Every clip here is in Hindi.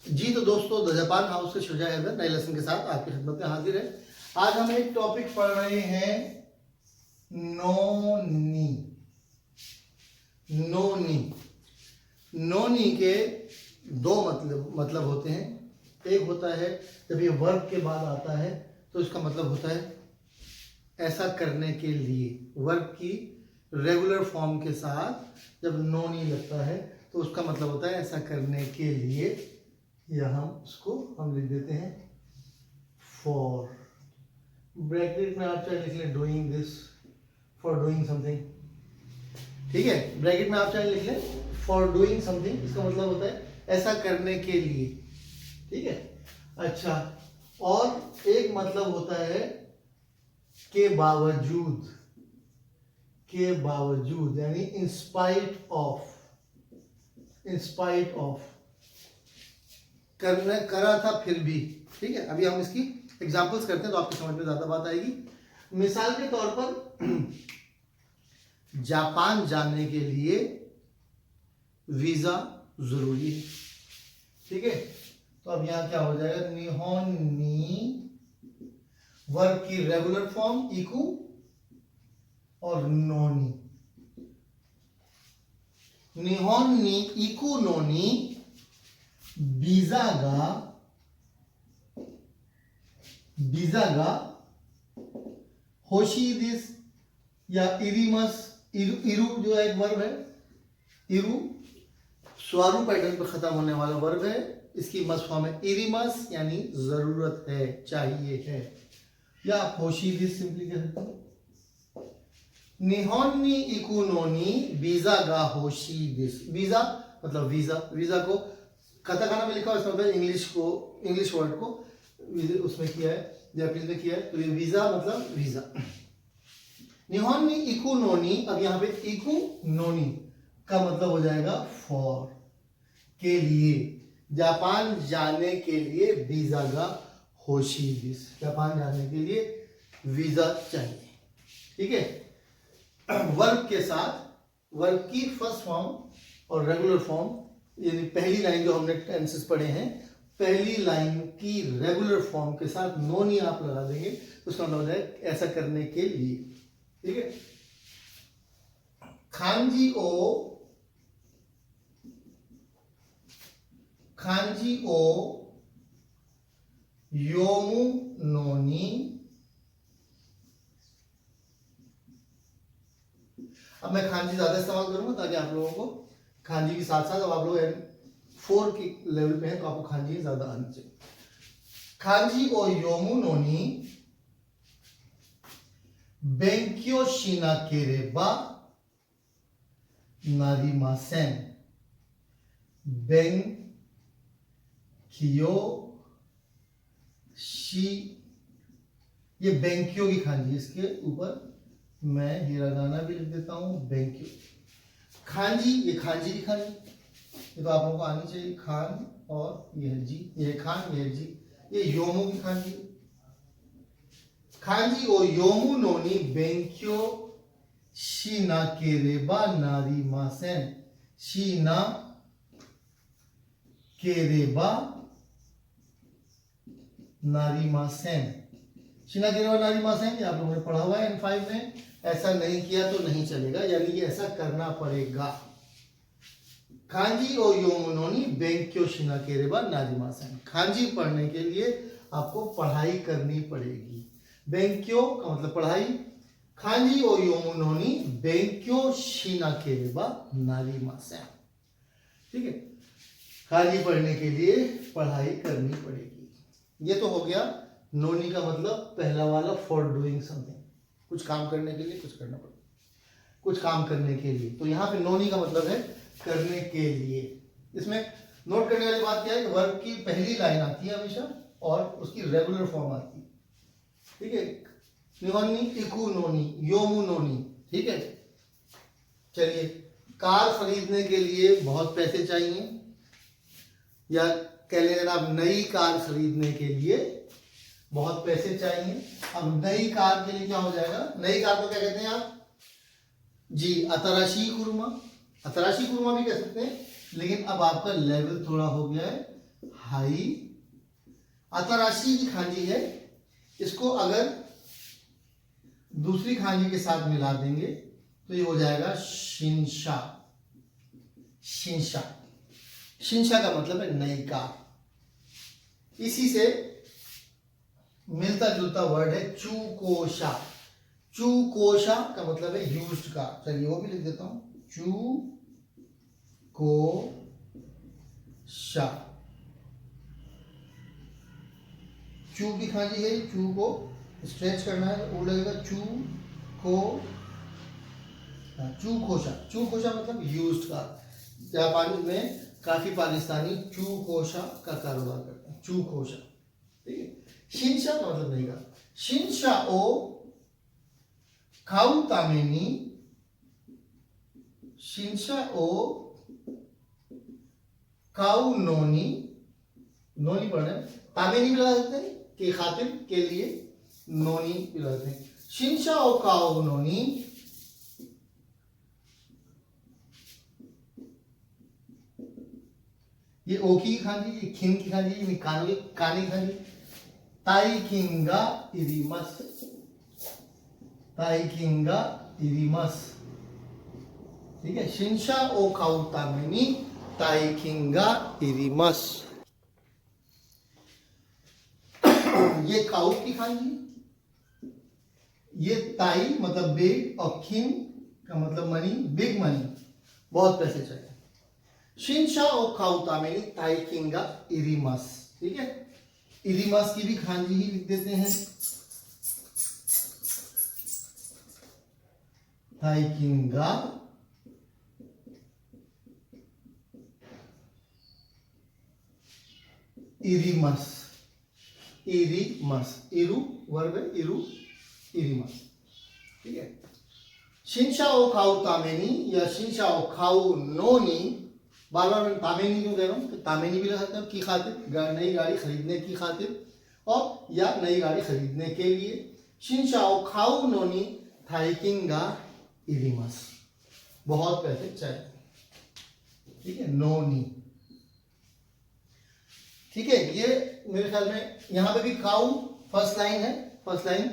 जी तो दोस्तों, द जापान हाउस से शुजा हैदर नए लेसन के साथ आपकी खिदमत में हाजिर है। आज हम एक टॉपिक पढ़ रहे हैं, नोनी। नोनी नोनी के दो मतलब होते हैं। एक होता है जब ये वर्ब के बाद आता है तो इसका मतलब होता है ऐसा करने के लिए। वर्ब की रेगुलर फॉर्म के साथ जब नोनी लगता है तो उसका मतलब होता है ऐसा करने के लिए, या हम लिख देते हैं फॉर। ब्रैकेट में आप चाहे लिख लें doing this, for doing something. ठीक है, ब्रैकेट में आप चाहे लिख लें फॉर डूइंग समथिंग, इसका मतलब होता है ऐसा करने के लिए। ठीक है, अच्छा, और एक मतलब होता है के बावजूद। के बावजूद यानी in spite of. In spite of करना करा था फिर भी। ठीक है, अभी हम इसकी एग्जांपल्स करते हैं तो आपकी समझ में ज्यादा बात आएगी। मिसाल के तौर पर जापान जाने के लिए वीजा जरूरी है। ठीक है, तो अब यहां क्या हो जाएगा, निहोन नी, वर्ब की रेगुलर फॉर्म इकू और नोनी। निहोन नी इकू नोनी बीजा गा होशी दिस या इरिमस। इरु जो है एक वर्ब है, इरु स्वारू पैटर्न पर खत्म होने वाला वर्ब है। इसकी मस फॉर्म है इरिमस यानी जरूरत है, चाहिए है, या आप होशी दिस सिंपली कह सकते हैं। निहोन नी इकु नोनी बीजा गा होशी दिस। बीजा मतलब वीजा। वीजा को काताकाना में लिखा है, इसमें मतलब इंग्लिश वर्ड को उसमें किया है, जापानीज में किया है, तो ये वीजा मतलब वीजा। निहोन नी इकु नोनी, अब यहाँ पे इकु नोनी का मतलब हो जाएगा फॉर, के लिए। जापान जाने के लिए वीजा गा होशी दिस। जापान जाने के लिए वीजा चाहिए। ठीक है, वर्ब के साथ वर्ब की फर्स्ट फॉर्म और रेगुलर फॉर्म, यानी पहली लाइन जो हमने टेंसेस पढ़े हैं, पहली लाइन की रेगुलर फॉर्म के साथ नोनी आप लगा देंगे तो उसका मतलब है ऐसा करने के लिए। ठीक है, खांजी ओ योमु नोनी। अब मैं खांजी ज्यादा इस्तेमाल करूंगा ताकि आप लोगों को खांजी के साथ साथ, अब आप लोग 4 के लेवल पे हैं तो आपको खांजी ज्यादा आनी चाहिए। खांजी ओ योमु नोनी बेंक्यो शिना केरेबा नारिमासेन। बेंक्यो शी, ये बेंक्यो की खांजी, इसके ऊपर मैं हिरागाना भी लिख देता हूं बेंक्यो। खांजी, ये खांजी की खांजी, ये तो आप लोगों को आनी चाहिए। खान और ये है जी, ये खान, ये है जी। ये योमू की खांजी। खांजी ओ योमू नोनी बेंक्यो शीना केरेबा नारी मासेन। शीना केरेबा नारी मासेन। शीना केरेबा नारी मासेन, ये आप लोगों ने पढ़ा हुआ है N5 में। ऐसा नहीं किया तो नहीं चलेगा, यानी कि ऐसा करना पड़ेगा। खांजी ओ योमुनोनी बेंक्यो शिना केरेबा नाजिमासन। खांजी पढ़ने के लिए आपको पढ़ाई करनी पड़ेगी। बेंक्यो का मतलब पढ़ाई। खांजी ओ योमुनोनी बेंक्यो शिना केरेबा नाजिमासन। ठीक है, खांजी पढ़ने के लिए पढ़ाई करनी पड़ेगी। ये तो हो गया नोनी का मतलब पहला वाला, फॉर डूइंग समथिंग, कुछ काम करने के लिए, कुछ करना पड़ेगा, कुछ काम करने के लिए। तो यहाँ पे नोनी का मतलब है करने के लिए। इसमें नोट करने वाली बात क्या है कि वर्ब की पहली लाइन आती है हमेशा और उसकी रेगुलर फॉर्म आती है। ठीक है, निहोनी इकु नोनी योमु नोनी। ठीक है, चलिए, कार खरीदने के लिए बहुत पैसे चाहिए, या कह लेना आप नई कार खरीदने के लिए बहुत पैसे चाहिए। अब नई कार के लिए क्या हो जाएगा, नई कार को क्या कहते हैं आप जी, अतराशी कुरमा। अतराशी कुरमा भी कह सकते हैं, लेकिन अब आपका लेवल थोड़ा हो गया है हाई। अतराशी की खांजी है, इसको अगर दूसरी खांजी के साथ मिला देंगे तो ये हो जाएगा शिंशा। शिंशा, शिंशा का मतलब है नई कार। इसी से मिलता जुलता वर्ड है चूकोशा। चूकोशा का मतलब है यूज्ड कार। चलिए वो भी लिख देता हूं, चूकोशा। चू की खांजी है, चू को स्ट्रेच करना है तो वो लगेगा चूकोशा। चूकोशा मतलब यूज्ड कार। जापान में काफी पाकिस्तानी चूकोशा का कारोबार करते हैं, चूकोशा। ठीक है। शिंशा का मतलब नहीं का। शिंशा ओ खाऊ तामेनी। शिंशा ओ खाऊ नोनी। नोनी पढ़े, तामेनी भी लगा देते हैं के खातिर के लिए, नोनी भी लगाते हैं। शिंशा ओ खाऊ नोनी। ये ओ की खांजी, ये खिन की खांजी, ये कानो की कानी खांजी। ताइकिंगा इरिमस। ताइकिंगा इरिमस। ठीक है। शिंशा ओ खाऊ तामेनी ताइकिंगा इरिमस। ये काऊ की खांजी, ये ताई मतलब बिग और खिन का मतलब मनी, बिग मनी, बहुत पैसे चाहिए। शिंशा ओ खाऊ तामेनी ताइकिंगा इरिमस। ठीक है। इरिमस की भी खांजी ही लिख देते हैं, ताइकिंगा इरिमस। इरिमस, इरु वर्ब है, इरु, इरिमस। ठीक है। शिंशा ओ खाऊ तामेनी या शिंशा ओ खाऊ नोनी। बार बार मैं तामेनी क्यों कह रहा हूं, तो तामेनी भी लगाते हैं की खातिर, नई गाड़ी खरीदने की खातिर और या नई गाड़ी खरीदने के लिए। शिंशा ओ खाऊ नोनी थाइकिंगा इरिमस, बहुत पैसे चाहिए। ठीक है। नोनी। ठीक है। ये मेरे ख्याल में यहां पे भी काऊ फर्स्ट लाइन है। फर्स्ट लाइन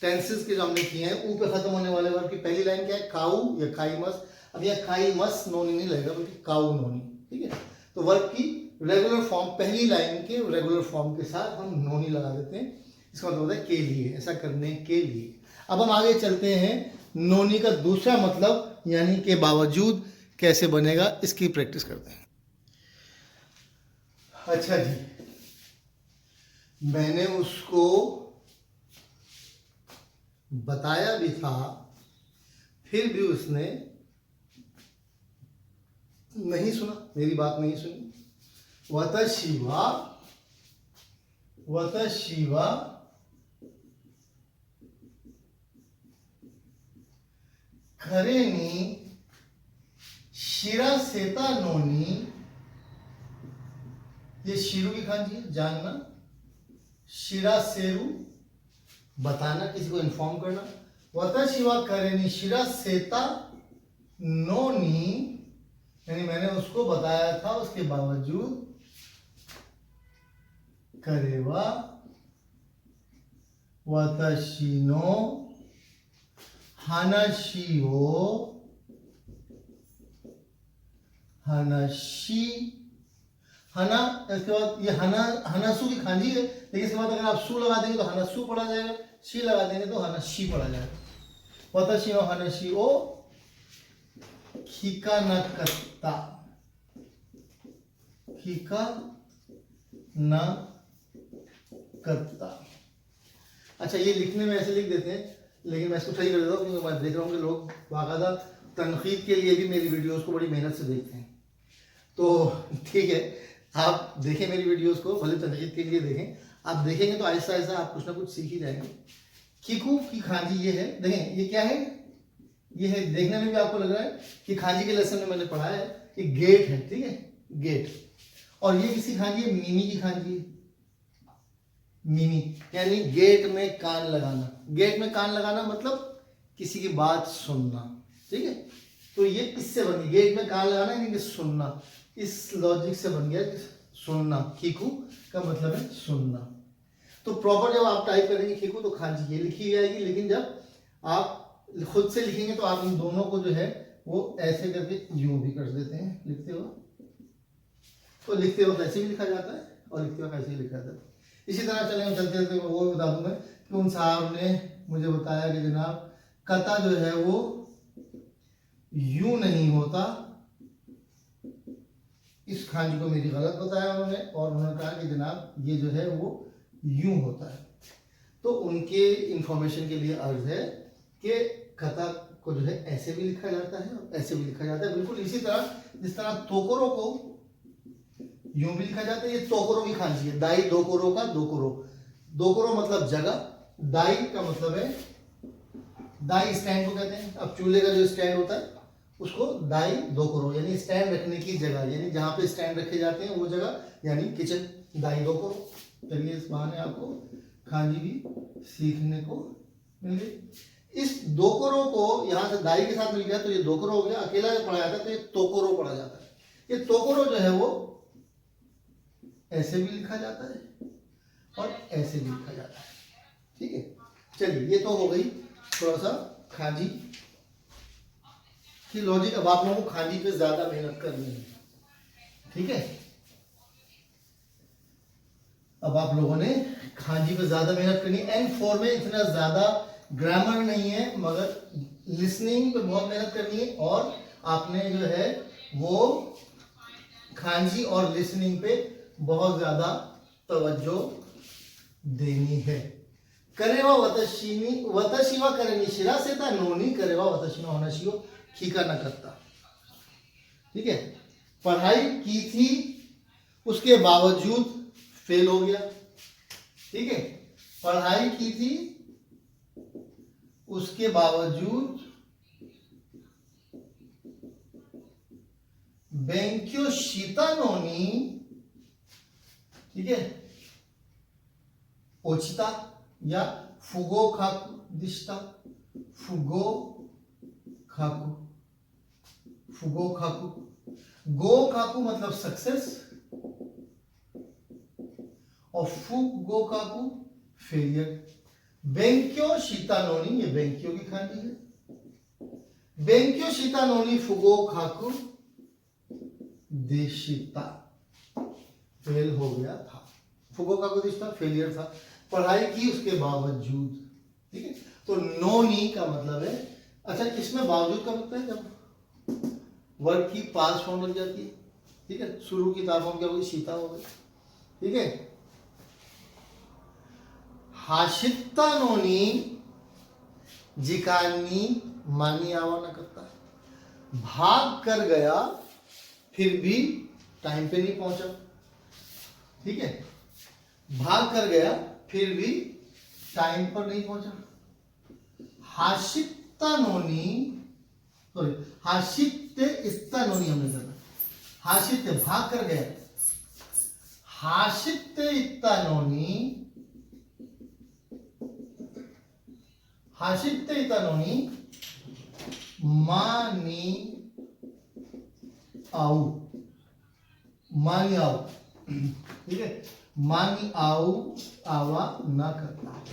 टेंसेस के जो हमने किए हैं, ऊ पे खत्म होने वाले वर्ब की पहली लाइन क्या है, काऊ या काईमस। अब यह काईमस नोनी नहीं लगेगा बल्कि काऊ नोनी। ठीक है। तो वर्ब की रेगुलर फॉर्म, पहली लाइन के रेगुलर फॉर्म के साथ हम नोनी लगा देते हैं। इसका मतलब होता है के लिए, ऐसा करने के लिए। अब हम आगे चलते हैं, नोनी का दूसरा मतलब यानी के बावजूद कैसे बनेगा, इसकी प्रैक्टिस करते हैं। अच्छा जी, मैंने उसको बताया भी था, फिर भी उसने नहीं सुना, मेरी बात नहीं सुनी। वतशिवा, वतशिवा खरेनी शिरा सेता नोनी। ये शिरू की खांजी है, जानना। शिरा सेरू बताना, किसी को इन्फॉर्म करना। वतशिवा करेनी शिरा सेता नोनी, यानी मैंने उसको बताया था, उसके बावजूद करेवा वतशिनो हनाशिओ हनाशी। हना, इसके बाद ये हना, हनासु की खांजी है, लेकिन इसके बाद अगर आप सु लगा देंगे तो हनासु पढ़ा जाएगा, शी लगा देंगे तो हनाशी पढ़ा जाएगा। वतशिनो हनाशिओ खिका न कत्ता। खिका न कत्ता। अच्छा, ये लिखने में ऐसे लिख देते हैं, लेकिन मैं इसको सही कर देता हूँ क्योंकि मैं देख रहा हूँ कि लोग बाकायदा तनकीद के लिए भी मेरी वीडियोस को बड़ी मेहनत से देखते हैं। तो ठीक है, आप देखें मेरी वीडियोस को, भले तनकीद के लिए देखें। आप देखेंगे तो आहिस्ता आहिस्ता आप कुछ ना कुछ सीख ही जाएंगे। खिकू की खांजी ये है, देखें ये क्या है, ये है, देखने में भी आपको लग रहा है कि खांजी के लेसन में मैंने पढ़ा है, ये गेट है। ठीक है, गेट। और ये किसी खांजी है, मिमी की खांजी है। मिमी यानी गेट में कान लगाना। गेट में कान लगाना मतलब किसी की बात सुनना। ठीक है, तो ये इससे बन गया, गेट में कान लगाना यानी कि सुनना। इस लॉजिक से बन गया कि सुनना, खीकू का मतलब है सुनना। तो प्रॉपर जब आप टाइप करेंगे खीकू तो खांजी ये लिखी हुई आएगी, लेकिन जब आप खुद से लिखेंगे तो आप इन दोनों को जो है वो ऐसे करके यूं भी कर देते हैं लिखते हो, तो लिखते वक्त ऐसे भी लिखा जाता है और लिखते वक्त ऐसे ही लिखा जाता है। इसी तरह चलेंगे चलते चलते वो बता दूं मैं कि उन साहब ने मुझे बताया कि जनाब कता जो है वो यूं नहीं होता, इस खांजी को मेरी गलत बताया उन्होंने, और उन्होंने कहा कि जनाब ये जो है वो यूं होता है। तो उनके इंफॉर्मेशन के लिए अर्ज है कि कता को जो है ऐसे भी लिखा जाता है और ऐसे भी लिखा जाता है, बिल्कुल इसी तरह जिस तरह तोकरो को यूं भी लिखा जाता है। ये तोकरो की खांजी है, दाई दोकरो का दोकरो। दोकरो मतलब जगह, दाई का मतलब है, दाई स्टैंड को कहते हैं। अब चूल्हे का जो स्टैंड होता है उसको दाई दोकरो यानी स्टैंड रखने की जगह, यानी जहां पे स्टैंड रखे जाते हैं वो जगह यानी किचन, दाई दोकरो। चलिए इस बहाने आपको खांजी भी सीखने को मिल गई। इस दोकरो को यहां से दाई के साथ मिल गया तो ये दोकरो हो गया, अकेला पढ़ा जाता है तो ये तोकरो पढ़ा जाता है। ये तोकरो जो है वो ऐसे भी लिखा जाता है और ऐसे भी लिखा जाता है, ठीक है। चलिए ये तो हो गई थोड़ा सा खांजी की लॉजिक। अब आप लोगों को खांजी पे ज्यादा मेहनत करनी है, ठीक है। अब आप लोगों ने खांजी पे ज्यादा मेहनत करनी है। N4 में इतना ज्यादा ग्रामर नहीं है, मगर लिसनिंग पे बहुत मेहनत करनी है और आपने जो है वो खांजी और लिसनिंग पे बहुत ज्यादा तवज्जो देनी है। करेवा वतशीनी वतशीवा करेनी शिरा से था नोनी करेवा वतशीमा होना चाहिए खीका न करता, ठीक है। पढ़ाई की थी उसके बावजूद फेल हो गया, ठीक है। पढ़ाई की थी उसके बावजूद बेंक्यो शीतानोनी, ठीक है, ओचिता या फुगो खाकू दिश्ता, फुगो खाकू, फुगो खाकू। गो खाकू मतलब सक्सेस और फुगो खाकू फेलियर। बेंक्यो शीतानोनी ये बेंक्यो की खांजी है। बेंक्यो शीतानोनी फुगो खाकू देशिता, फेल हो गया था। फुगो खाकू देशिता फेलियर था, पढ़ाई की उसके बावजूद, ठीक है। तो नोनी का मतलब है, अच्छा इसमें बावजूद का मतलब है जब वर्ब की पास्ट फॉर्म बन जाती है, ठीक है। शुरू की तार फॉर्म क्या होगी, शीता हो गई, ठीक है। हाशिता नोनी जिकानी मानी आवा न करता, भाग कर गया फिर भी टाइम पे नहीं पहुंचा, ठीक है। भाग कर गया फिर भी टाइम पर नहीं पहुंचा। हाशिता नोनी, सॉरी हाशित्य इस्ता नोनी हमने करना, हाशित्य भाग कर गया, हाशित्य इत्ता नोनी, हाशित्य इत्ता नोनी मानी आऊ, मानी आऊ, ठीक है। मानी आऊ आवा ना करता,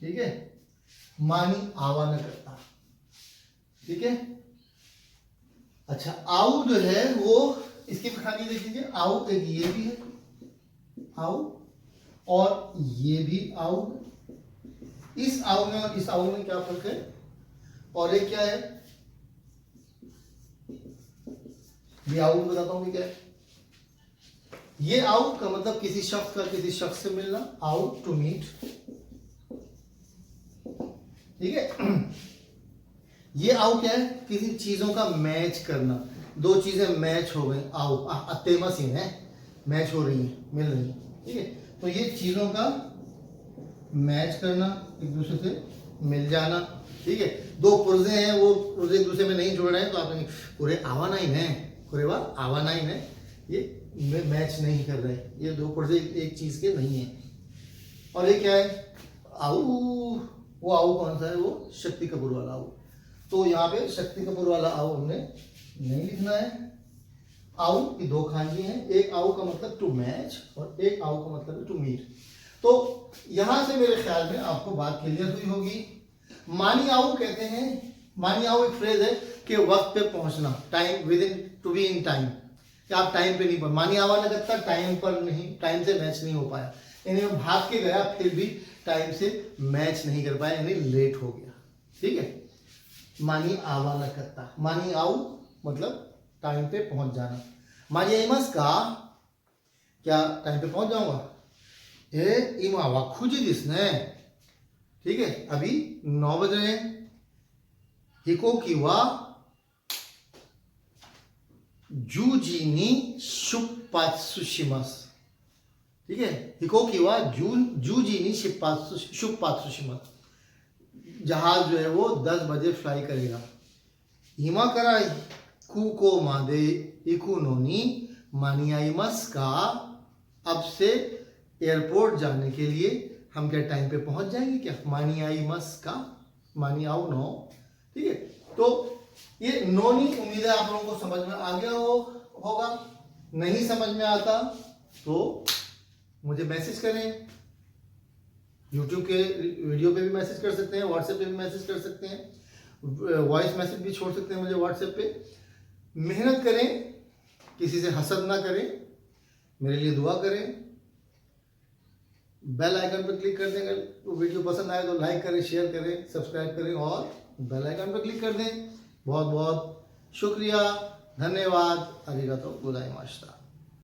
ठीक है। मानी आवा न करता, ठीक है। अच्छा आऊ जो है वो इसकी खानी देख लीजिए, आऊ एक ये भी है आऊ और ये भी आऊ। इस आऊ में और इस आऊ में क्या फर्क है, और एक क्या है ये आऊ में बताता हूं क्या है। ये आऊ का मतलब किसी शख्स का किसी शख्स से मिलना, आऊ टू मीट, ठीक है। ये आऊ क्या है, किसी चीजों का मैच करना, दो चीजें मैच हो गई, आऊ अतेमा सीन है, मैच हो रही है, मिल रही है, ठीक है। तो ये चीजों का मैच करना, एक दूसरे से मिल जाना, ठीक है। दो पुर्जे हैं वो पुर्जे एक दूसरे में नहीं जुड़ रहे हैं तो आप कहेंगे पूरे आवानाइन है, पूरे आवानाइन है, ये मैच नहीं कर रहे, ये दो पुर्जे एक चीज के नहीं है। और ये क्या है आऊ, वो आऊ कौन सा है, वो शक्ति कपूर वाला आऊ। तो यहाँ पे शक्ति कपूर वाला आऊ हमने नहीं लिखना है, आउ की दो खांजी हैं, एक आउ का मतलब टू मैच और एक आउ का मतलब टू मीट। तो यहां से मेरे ख्याल में आपको बात क्लियर हुई होगी। मानी आउ कहते हैं, मानी आउ एक फ्रेज है कि वक्त पे पहुंचना, time within, to be in time, कि आप टाइम पे नहीं पहुंच, मानी आवा लगता टाइम पर नहीं, टाइम से मैच नहीं हो पाया, यानी मैं भाग के गया फिर भी टाइम से मैच नहीं कर पाया, यानी लेट हो गया। ठीक है, मानी आवा लगता, मानी आउ मतलब टाइम पे पहुंच जाना। मानी आईमस का क्या टाइम पे पहुंच जाऊंगा? ए इमा वाखुजी दिसने। ठीक है, अभी 9 बज रहे हैं। हिकोकी वा जूजीनी शुप्पात्सुशिमस। ठीक है, हिकोकी वा जूजीनी शुप्पात्सुशिमस। जहाज जो है वो 10 बजे फ्लाई करेगा। हिमा कराई कुको मादे इकुनोनी मानियाइमस का, अब से एयरपोर्ट जाने के लिए हम क्या टाइम पे पहुंच जाएंगे क्या? मानियाइमस का, मानी आओ नो। ठीक है, तो ये नोनी उम्मीद है आप लोगों को समझ में आ गया होगा। नहीं समझ में आता तो मुझे मैसेज करें, YouTube के वीडियो पे भी मैसेज कर सकते हैं, व्हाट्सएप पे भी मैसेज कर सकते हैं, वॉइस मैसेज भी छोड़ सकते हैं मुझे व्हाट्सएप पे। मेहनत करें, किसी से हसद ना करें, मेरे लिए दुआ करें, बेल आइकन पर क्लिक कर दें। अगर वीडियो पसंद आए तो लाइक करें, शेयर करें, सब्सक्राइब करें और बेल आइकन पर क्लिक कर दें। बहुत बहुत शुक्रिया, धन्यवाद, आरिगातो गोजाइमाशिता।